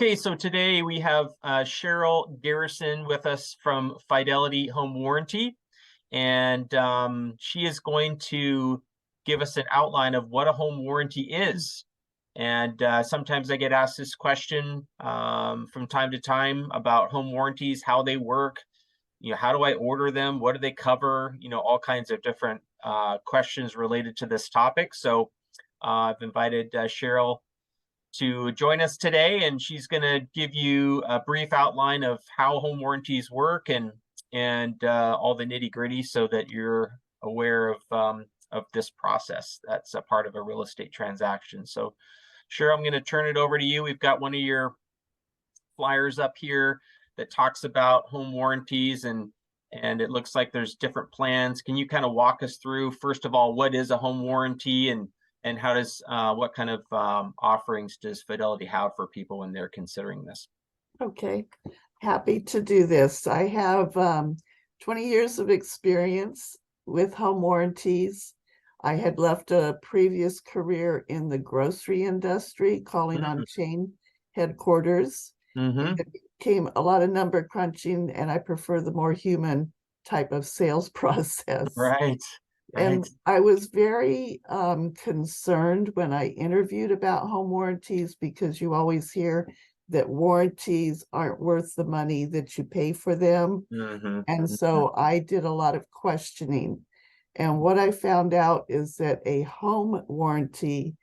Okay, so today we have Cheryl Garrison with us from Fidelity Home Warranty, and she is going to give us an outline of what a home warranty is. And sometimes I get asked this question from time to time about home warranties, how they work, how do I order them? What do they cover? All kinds of different questions related to this topic. So I've invited Cheryl to join us today, and she's going to give you a brief outline of how home warranties work and all the nitty gritty, so that you're aware of this process. That's a part of a real estate transaction. So, sure, I'm going to turn it over to you. We've got one of your flyers up here that talks about home warranties, and it looks like there's different plans. Can you kind of walk us through, first of all, what is a home warranty, and how does what kind of offerings does Fidelity have for people when they're considering this? Okay, happy to do this. I have 20 years of experience with home warranties. I had left a previous career in the grocery industry, calling on chain headquarters. Mm-hmm. It became a lot of number crunching, and I prefer the more human type of sales process. Right. And I was very concerned when I interviewed about home warranties, because you always hear that warranties aren't worth the money that you pay for them. Mm-hmm. And so I did a lot of questioning. And what I found out is that a home warranty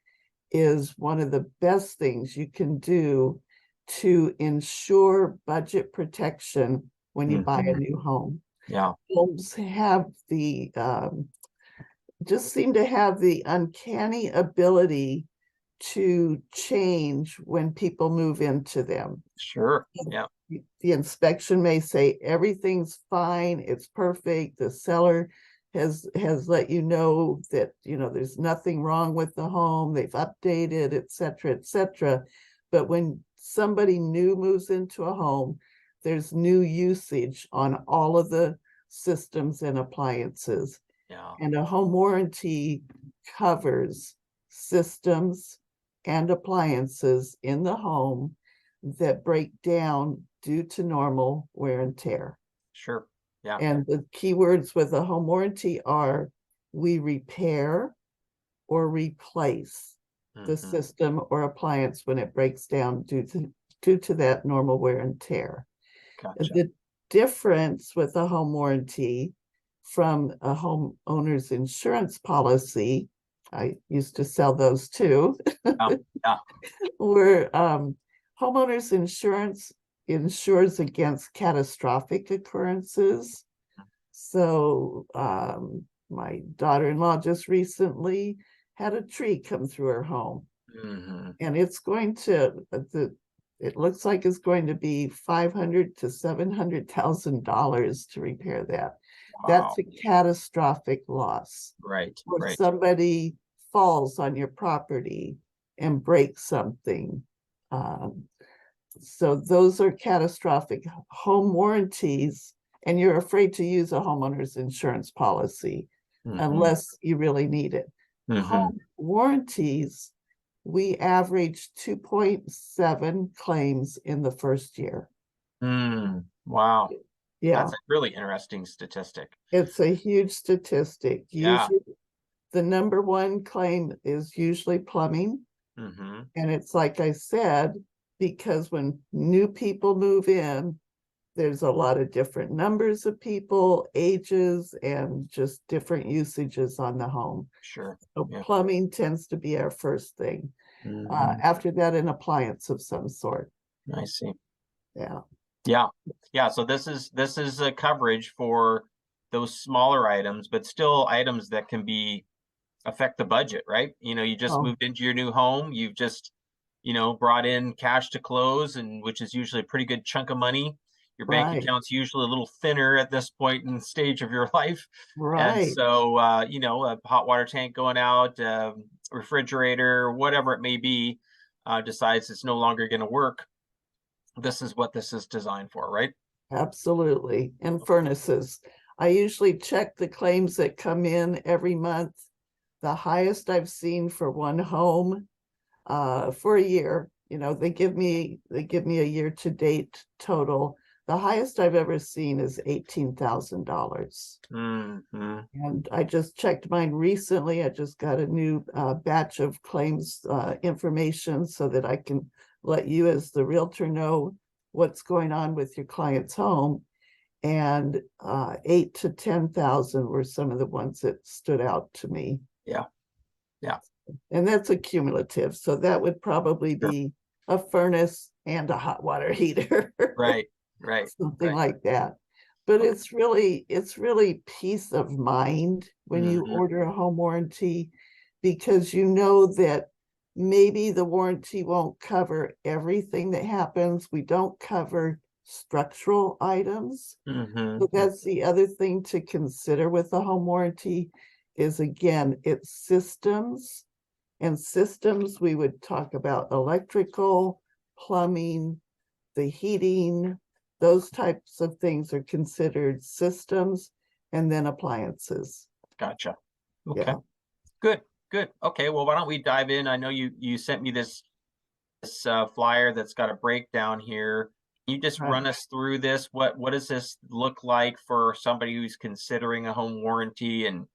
is one of the best things you can do to ensure budget protection when you buy a new home. Yeah. Homes have the just seem to have the uncanny ability to change when people move into them. Sure. Yeah. The inspection may say everything's fine, it's perfect. The seller has let you know that there's nothing wrong with the home, they've updated, etc., etc. But when somebody new moves into a home, there's new usage on all of the systems and appliances. Yeah. And a home warranty covers systems and appliances in the home that break down due to normal wear and tear. Sure. Yeah. And the key words with a home warranty are: we repair or replace the system or appliance when it breaks down due to that normal wear and tear. Gotcha. The difference with a home warranty from a homeowner's insurance policy, I used to sell those too, Yeah. where homeowners insurance insures against catastrophic occurrences. So my daughter-in-law just recently had a tree come through her home, and it's going to it looks like it's going to be $500,000 to $700,000 to repair that. Wow. That's a catastrophic loss. Right. Or Right. somebody falls on your property and breaks something. So those are catastrophic. Home warranties, and you're afraid to use a homeowner's insurance policy unless you really need it. Home warranties, we average 2.7 claims in the first year. Wow. Yeah. That's a really interesting statistic. It's a huge statistic. Yeah. Usually the number one claim is usually plumbing. And it's like I said, because when new people move in, there's a lot of different numbers of people, ages, and just different usages on the home. Sure. So Yeah. plumbing tends to be our first thing. After that, an appliance of some sort. I see. Yeah. Yeah. Yeah. So this is a coverage for those smaller items, but still items that can affect the budget, right? You just moved into your new home. You've just, brought in cash to close, and which is usually a pretty good chunk of money. Your bank account's usually a little thinner at this point in the stage of your life. And so, a hot water tank going out, refrigerator, whatever it may be, decides it's no longer going to work. This is what this is designed for, right? Absolutely. And furnaces. I usually check the claims that come in every month. The highest I've seen for one home for a year you know, they give me a year-to-date total. The highest I've ever seen is $18,000. Mm-hmm. And I just checked mine recently. I just got a new batch of claims information so that I can let you as the realtor know what's going on with your client's home. And 8 to 10,000 were some of the ones that stood out to me. Yeah. Yeah. And that's a cumulative. So that would probably Sure. be a furnace and a hot water heater. Right. Right. Something Right. like that. But Okay. it's really peace of mind when you Mm-hmm. order a home warranty, because you know that maybe the warranty won't cover everything that happens. We don't cover structural items. Mm-hmm. So that's the other thing to consider with the home warranty is, again, it's systems. And systems, we would talk about electrical, plumbing, the heating, those types of things are considered systems, and then appliances. Gotcha. Okay. Yeah. Good. Good. Okay. Well, why don't we dive in? I know you sent me this flyer that's got a breakdown here. Can you just Right. run us through this? What does this look like for somebody who's considering a home warranty and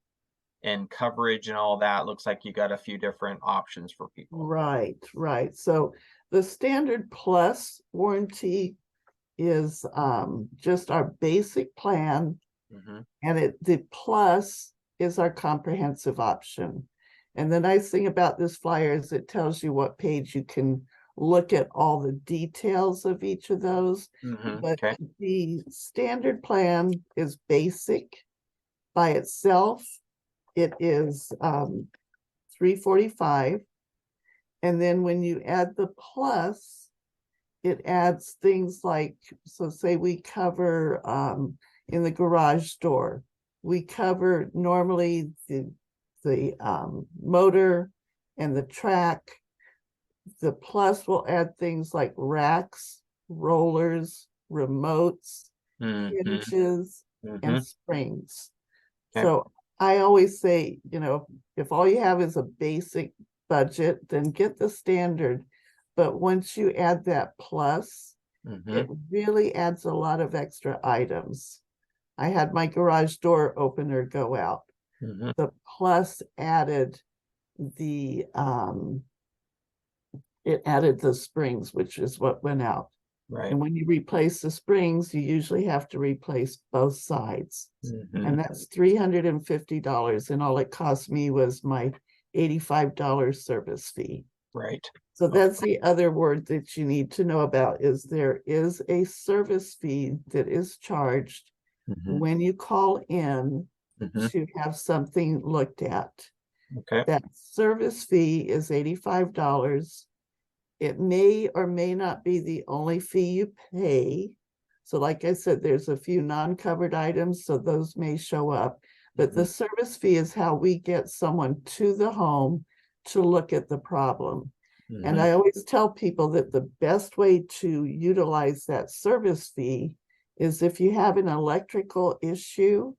coverage and all that? Looks like you got a few different options for people. Right, right. So the standard plus warranty is just our basic plan, Mm-hmm. and the plus is our comprehensive option. And the nice thing about this flyer is it tells you what page you can look at all the details of each of those. Mm-hmm. But Okay. the standard plan is basic by itself. It is $345. And then when you add the plus, it adds things like, so say we cover in the garage door, we cover normally the motor and the track. The plus will add things like racks, rollers, remotes, Mm-hmm. hinges, Mm-hmm. and springs. Okay. So I always say, you know, if all you have is a basic budget, then get the standard. But once you add that plus, Mm-hmm. it really adds a lot of extra items. I had my garage door opener go out. Mm-hmm. The plus added the it added the springs, which is what went out. Right. And when you replace the springs, you usually have to replace both sides. Mm-hmm. And that's $350. And all it cost me was my $85 service fee. Right. So that's the other word that you need to know about, is there is a service fee that is charged Mm-hmm. when you call in Mm-hmm. to have something looked at. Okay. That service fee is $85. It may or may not be the only fee you pay. So like I said, there's a few non-covered items, so those may show up. But the service fee is how we get someone to the home to look at the problem. Mm-hmm. And I always tell people that the best way to utilize that service fee is if you have an electrical issue,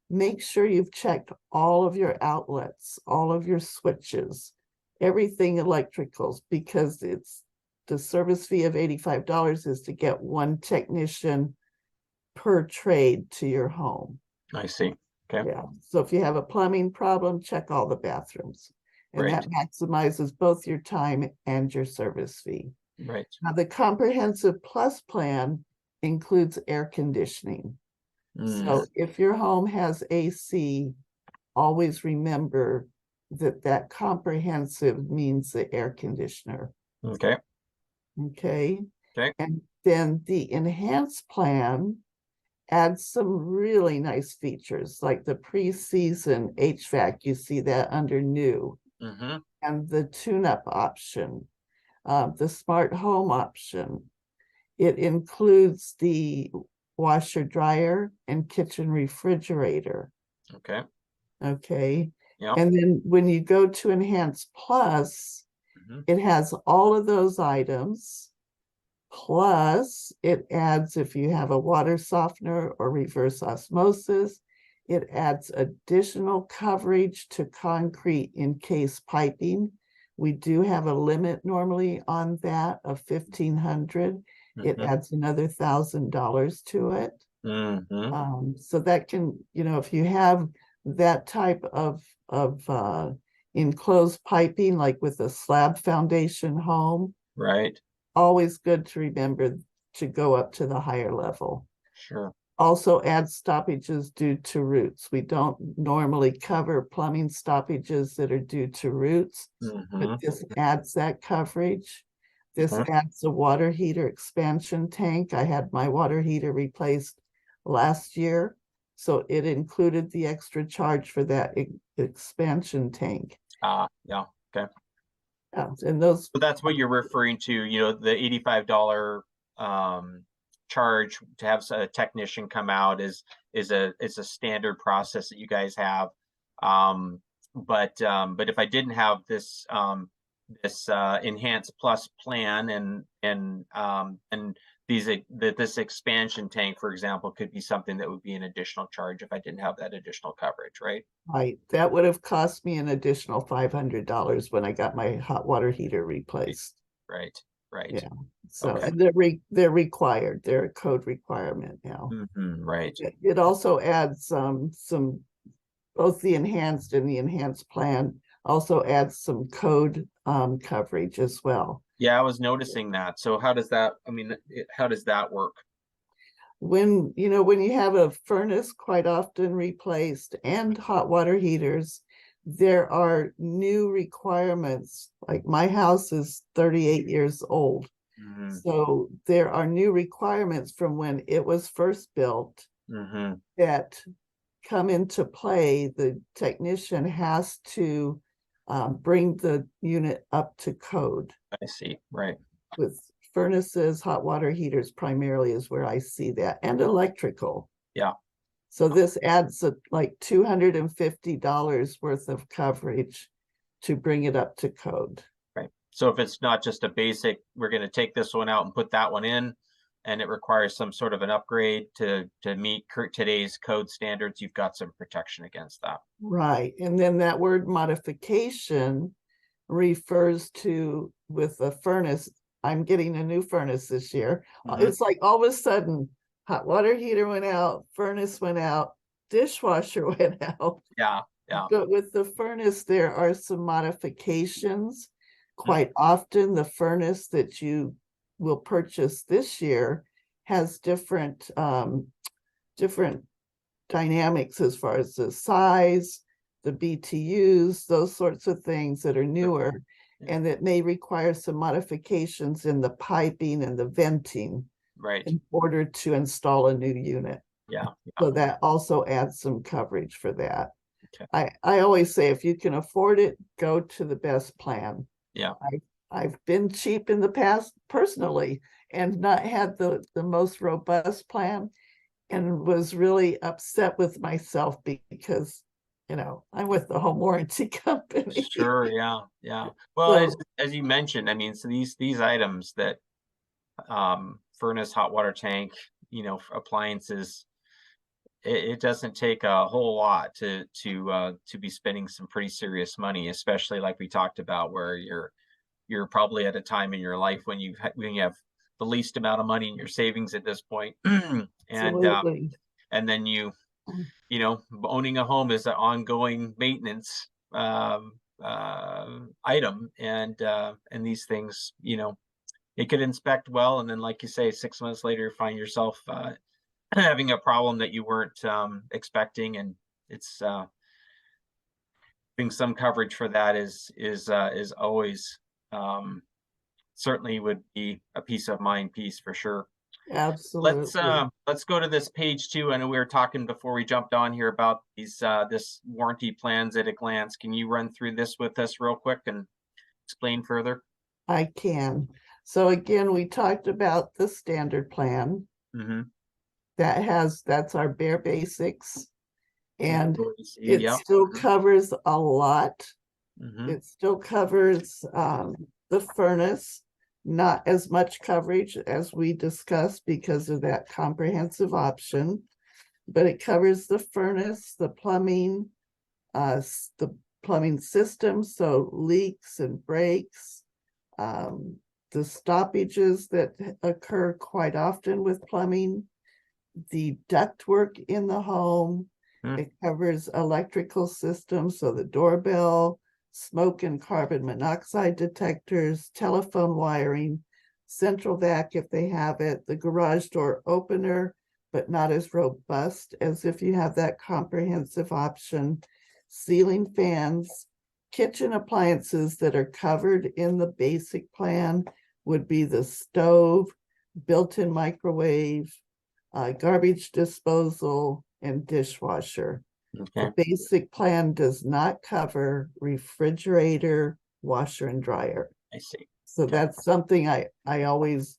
make sure you've checked all of your outlets, all of your switches, everything electricals, because it's the service fee of $85 is to get one technician per trade to your home. I see. Okay. Yeah. So if you have a plumbing problem, check all the bathrooms. And Right. that maximizes both your time and your service fee. Right. Now, the comprehensive plus plan includes air conditioning. So if your home has AC, always remember that comprehensive means the air conditioner. Okay. Okay. Okay. And then the enhanced plan adds some really nice features like the pre-season HVAC. You see that under new. Mm-hmm. And the tune-up option, the smart home option. It includes the washer dryer and kitchen refrigerator. Okay. Okay. Yeah. And then when you go to Enhance Plus, Mm-hmm. it has all of those items. Plus, it adds, if you have a water softener or reverse osmosis, it adds additional coverage to concrete encased piping, We do have a limit normally on that of 1,500. It adds another $1,000 to it. So that can, if you have that type of enclosed piping, like with a slab foundation home, Right. always good to remember to go up to the higher level. Sure. Also add stoppages due to roots. We don't normally cover plumbing stoppages that are due to roots, but this adds that coverage. This adds a water heater expansion tank. I had my water heater replaced last year, so it included the extra charge for that expansion tank. Yeah. Okay. And those. So that's what you're referring to, the $85 charge to have a technician come out is a standard process that you guys have. But if I didn't have this Enhanced Plus plan and this expansion tank, for example, could be something that would be an additional charge if I didn't have that additional coverage, right? Right. That would have cost me an additional $500 when I got my hot water heater replaced. Right. Yeah. So Okay. and they're required. They're a code requirement now. Right. It also adds some both the enhanced and the enhanced plan also adds some code coverage as well. Yeah, I was noticing that. So how does that, how does that work? When you have a furnace quite often replaced and hot water heaters, there are new requirements. Like my house is 38 years old. So there are new requirements from when it was first built that come into play. The technician has to bring the unit up to code. I see. Right. With furnaces, hot water heaters primarily is where I see that, and electrical. Yeah. So this adds like $250 worth of coverage to bring it up to code. Right. So if it's not just a basic, we're going to take this one out and put that one in, and it requires some sort of an upgrade to meet today's code standards, you've got some protection against that. Right. And then that word modification refers to, with a furnace, I'm getting a new furnace this year. It's like all of a sudden, hot water heater went out, furnace went out, dishwasher went out. Yeah. But with the furnace, there are some modifications. Quite often, the furnace that you will purchase this year has different dynamics as far as the size, the BTUs, those sorts of things that are newer, and that may require some modifications in the piping and the venting, right, in order to install a new unit. Yeah. So that also adds some coverage for that. Okay. I always say, if you can afford it, go to the best plan. Yeah. I've been cheap in the past personally and not had the most robust plan, and was really upset with myself because I'm with the home warranty company. Sure. Yeah. Well, as you mentioned, so these items that furnace, hot water tank, appliances, it doesn't take a whole lot to be spending some pretty serious money, especially like we talked about, where you're probably at a time in your life when you have the least amount of money in your savings at this point. Absolutely. And then owning a home is an ongoing maintenance item, and these things, it could inspect well, and then, like you say, 6 months later, you find yourself having a problem that you weren't expecting, and it's having some coverage for that is always certainly would be a peace of mind piece for sure. Absolutely. Let's go to this page 2. I know we were talking before we jumped on here about these this warranty plans at a glance. Can you run through this with us real quick and explain further? I can. So again, we talked about the standard plan. That's our bare basics, and it still covers a lot. It still covers the furnace, not as much coverage as we discussed because of that comprehensive option, but it covers the furnace, the plumbing, the plumbing system, so leaks and breaks, the stoppages that occur quite often with plumbing, the ductwork in the home. It covers electrical systems, so the doorbell, smoke and carbon monoxide detectors, telephone wiring, central vac if they have it, the garage door opener, but not as robust as if you have that comprehensive option, ceiling fans, kitchen appliances that are covered in the basic plan would be the stove, built-in microwave, garbage disposal, and dishwasher. Okay. The basic plan does not cover refrigerator, washer, and dryer. I see. So that's something I always,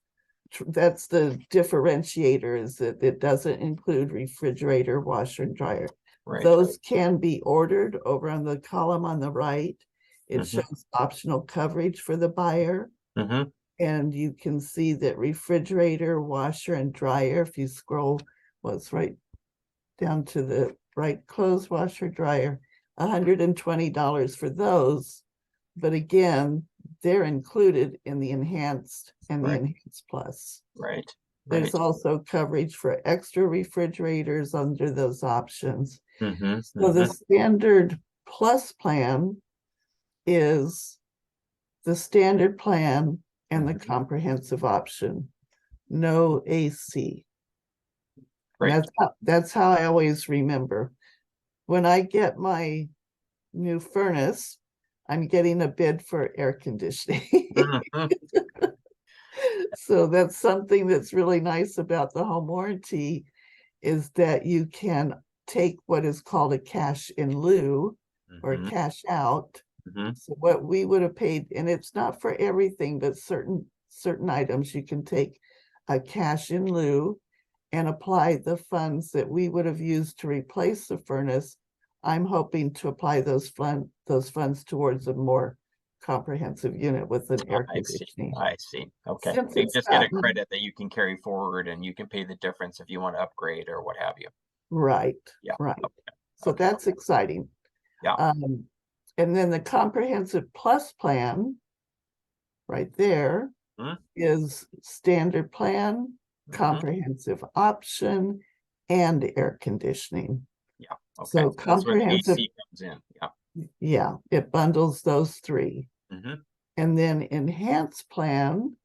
that's the differentiator, is that it doesn't include refrigerator, washer, and dryer. Right. Those can be ordered over on the column on the right. It Mhm. shows optional coverage for the buyer. Mm-hmm. And you can see that refrigerator, washer, and dryer, if you scroll, well, it's right down to the right, clothes washer, dryer, $120 for those. But again, they're included in the enhanced and the Right. enhanced plus. Right. There's Right. also coverage for extra refrigerators under those options. Mm-hmm. So the standard plus plan is the standard plan and the comprehensive option, no AC. Right. That's how I always remember. When I get my new furnace, I'm getting a bid for air conditioning. Mhm. So that's something that's really nice about the home warranty, is that you can take what is called a cash in lieu or a Mhm. cash out. Mhm. So what we would have paid, and it's not for everything, but certain items, you can take a cash in lieu and apply the funds that we would have used to replace the furnace. I'm hoping to apply those funds towards a more comprehensive unit with an air I see. conditioning. I see. Okay. Since You it's just get a gotten credit that you can carry forward and you can pay the difference if you want to upgrade or what have you. right, Yeah. right. Okay. So Okay. that's exciting. Yeah. And then the comprehensive plus plan right there Mhm. is standard plan, Mhm. comprehensive option, and air conditioning. Yeah. Okay. So That's where the comprehensive, AC comes in. Yeah. yeah, it bundles those three. Mm-hmm. And then enhanced plan,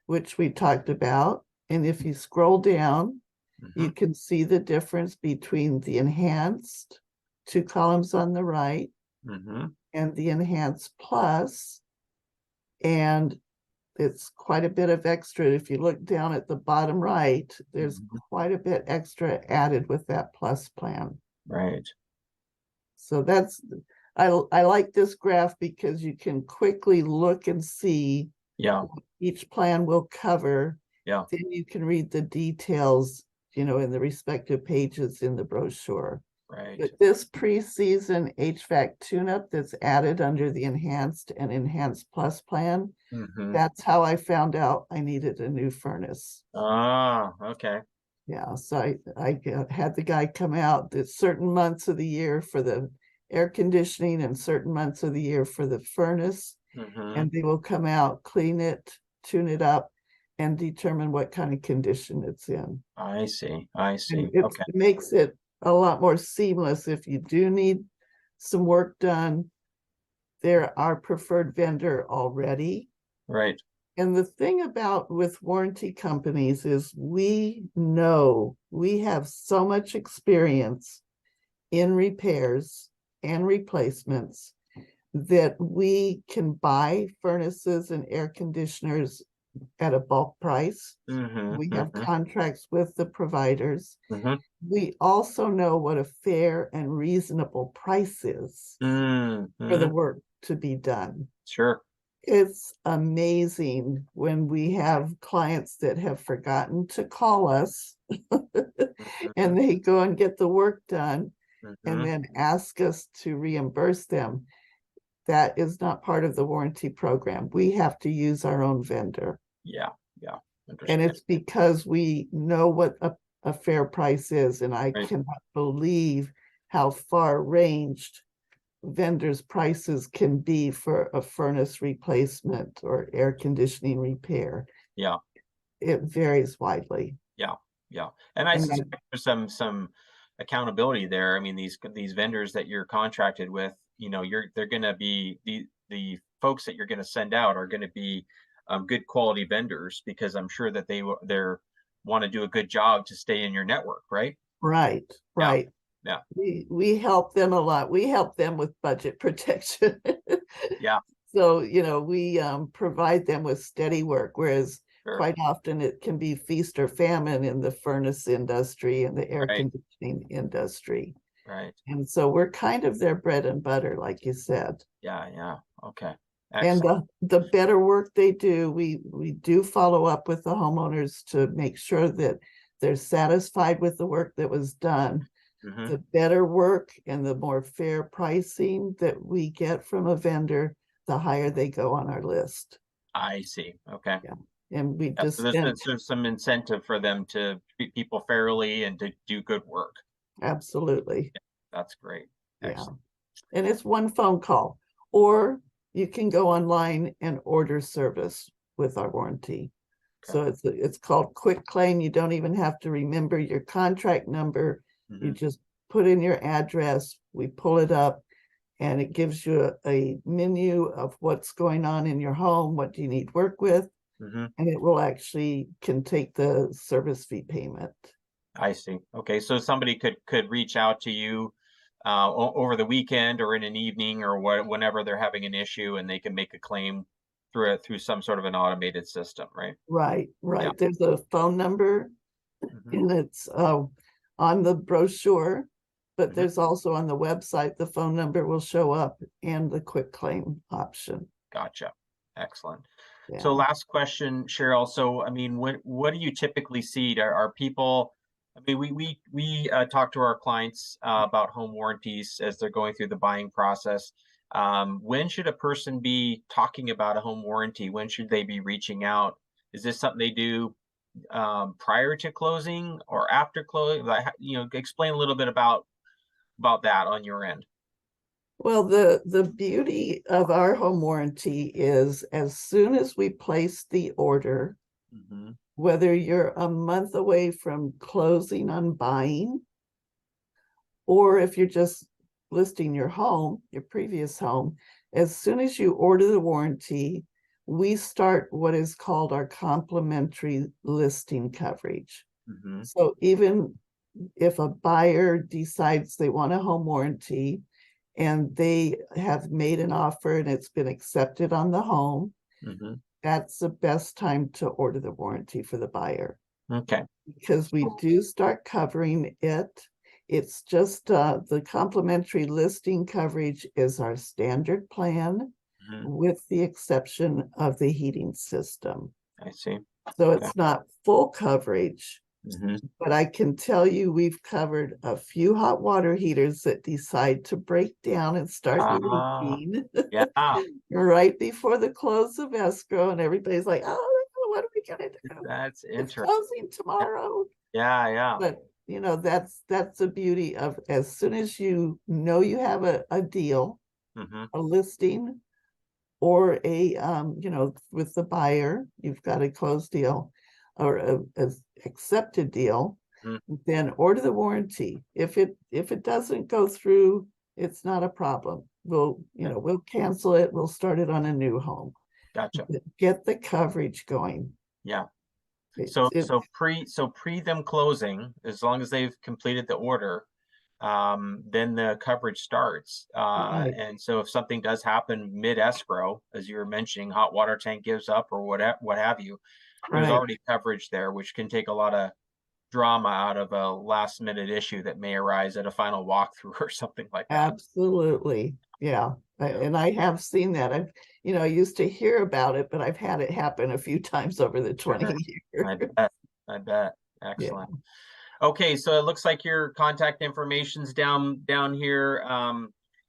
which we talked about. And if you scroll down, Mm-hmm. you can see the difference between the enhanced, 2 columns on the right, Mm-hmm. and the enhanced plus. And it's quite a bit of extra. If you look down at the bottom right, there's Mhm. quite a bit extra added with that plus plan. Right. So that's, I like this graph because you can quickly look and see Yeah. what each plan will cover. Yeah. Then you can read the details, in the respective pages in the brochure. Right. But this pre-season HVAC tune-up that's added under the enhanced and enhanced plus plan, Mm-hmm. that's how I found out I needed a new furnace. Ah, okay. Yeah, so I had the guy come out at certain months of the year for the air conditioning and certain months of the year for the furnace. Mm-hmm. And they will come out, clean it, tune it up, and determine what kind of condition it's in. I see. I see. And it Okay. makes it a lot more seamless. If you do need some work done, they're our preferred vendor already. Right. And the thing about with warranty companies is we know we have so much experience in repairs and replacements that we can buy furnaces and air conditioners at a bulk price. Mm-hmm. We have Mm-hmm. contracts with the providers. Mm-hmm. We also know what a fair and reasonable price is for the Mm-hmm. work to be done. Sure. It's amazing when we have clients that have forgotten to call us and they go and get the work done Mm-hmm. and then ask us to reimburse them. That is not part of the warranty program. We have to use our own vendor. Yeah. Yeah. And Understand. it's because we know what a fair price is. And I Right. cannot believe how far ranged vendors' prices can be for a furnace replacement or air conditioning repair. Yeah. It varies widely. Yeah. Yeah. And I And that, suspect there's some accountability there. I mean, these vendors that you're contracted with, they're going to be the folks that you're going to send out are going to be good quality vendors, because I'm sure that they're want to do a good job to stay in your network, right? right, Yeah. right. Yeah. We help them a lot. We help them with budget protection. Yeah. So, we provide them with steady work, whereas Sure. quite often it can be feast or famine in the furnace industry and the air Right. conditioning industry. Right. And so we're kind of their bread and butter, like you said. Yeah. Yeah. Okay. And Excellent. the better work they do, we do follow up with the homeowners to make sure that they're satisfied with the work that was done. Hmm. The better work and the more fair pricing that we get from a vendor, the higher they go on our list. I see. Okay. Yeah. And we Yeah, just so spent, there's some incentive for them to treat people fairly and to do good work. absolutely. That's great. Yeah. Excellent. And it's one phone call, or you can go online and order service with our warranty. So Okay. it's called Quick Claim. You don't even have to remember your contract number. You Hmm. just put in your address, we pull it up, and it gives you a menu of what's going on in your home, what do you need work with, Hmm. and it will actually can take the service fee payment. I see. Okay, so somebody could reach out to you over the weekend or in an evening or whenever they're having an issue, and they can make a claim through some sort of an automated system, right? Right, Yeah. right. There's a phone number, Hmm. and it's on the brochure, but Hmm. there's also on the website, the phone number will show up and the quick claim option. Gotcha. Excellent. So Yeah. last question, Cheryl. So I mean, what do you typically see? Are people? I mean, we talk to our clients about home warranties as they're going through the buying process. When should a person be talking about a home warranty? When should they be reaching out? Is this something they do prior to closing or after closing? Like, explain a little bit about that on your end. Well, the beauty of our home warranty is as soon as we place the order, Hmm. whether you're a month away from closing on buying, or if you're just listing your home, your previous home, as soon as you order the warranty, we start what is called our complimentary listing coverage. Hmm. So even if a buyer decides they want a home warranty and they have made an offer and it's been accepted on the home, Hmm. that's the best time to order the warranty for the buyer, Okay. because we do start covering it. It's just the complimentary listing coverage is our standard plan, Mhm. with the exception of the heating system. I see. So Okay. it's not full coverage, Hmm. but I can tell you we've covered a few hot water heaters that decide to break down and start Ah, leaking yeah, right before the close of escrow, and everybody's like, oh, what are we gonna do? that's It's interesting. closing tomorrow. Yeah, yeah. But that's the beauty of, as soon as you know you have a deal, Hmm. a listing, or a with the buyer, you've got a closed deal or a accepted deal, then order the warranty. If it doesn't go through, it's not a problem. We'll cancel it, we'll start it on a new home. Gotcha. But get the coverage going. Yeah. It's So pre them closing, as long as they've completed the order, then the coverage starts. right, And so if something does happen mid escrow, as you were mentioning, hot water tank gives up or what have you, there's right. already coverage there, which can take a lot of drama out of a last minute issue that may arise at a final walkthrough or something like that. Absolutely. Yeah. Yeah. And I have seen that. I used to hear about it, but I've had it happen a few times over the Sure. 20 I years. bet. I bet. Yeah, Excellent. Okay, so it looks like your contact information's down here,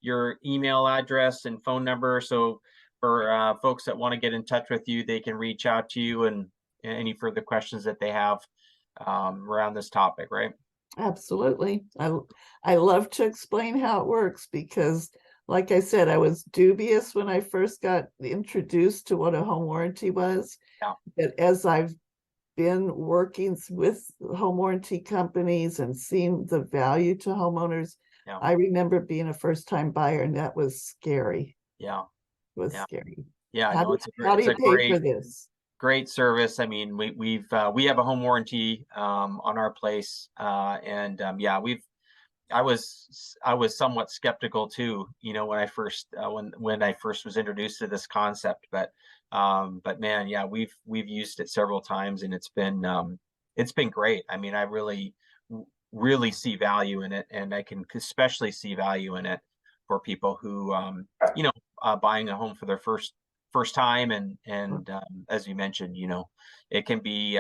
your email address and phone number. So for folks that want to get in touch with you, they can reach out to you and any further questions that they have around this topic, right? absolutely. I love to explain how it works, because like I said, I was dubious when I first got introduced to what a home warranty was. Yeah. But as I've been working with home warranty companies and seeing the value to homeowners, Yeah. I remember being a first-time buyer, and that was scary. Yeah. It was Yeah. scary. Yeah. How No, do how do it's you a pay for this? great service. I mean, we have a home warranty on our place, and yeah, I was somewhat skeptical too, you know, when I first was introduced to this concept, but man, yeah, we've used it several times, and it's been great. I mean, I really see value in it, and I can especially see value in it for people who you know, buying a home for their first time, and as you mentioned, you know, it can be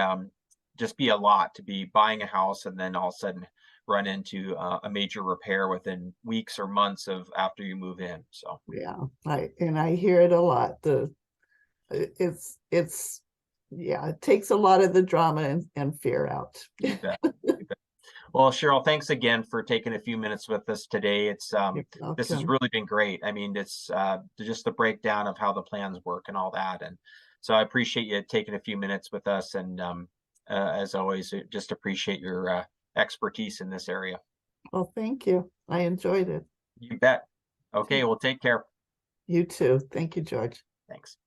just be a lot to be buying a house and then all of a sudden run into a major repair within weeks or months of after you move in. So Yeah, I hear it a lot. It's yeah, it takes a lot of the drama and fear out. you bet. You bet. Well, Cheryl, thanks again for taking a few minutes with us today. You're This has welcome. really been great. I mean, it's just the breakdown of how the plans work and all that. And so I appreciate you taking a few minutes with us. And as always, just appreciate your expertise in this area. Well, thank you. I enjoyed it. You bet. Okay, well, take care. You too. Thank you, George. Thanks.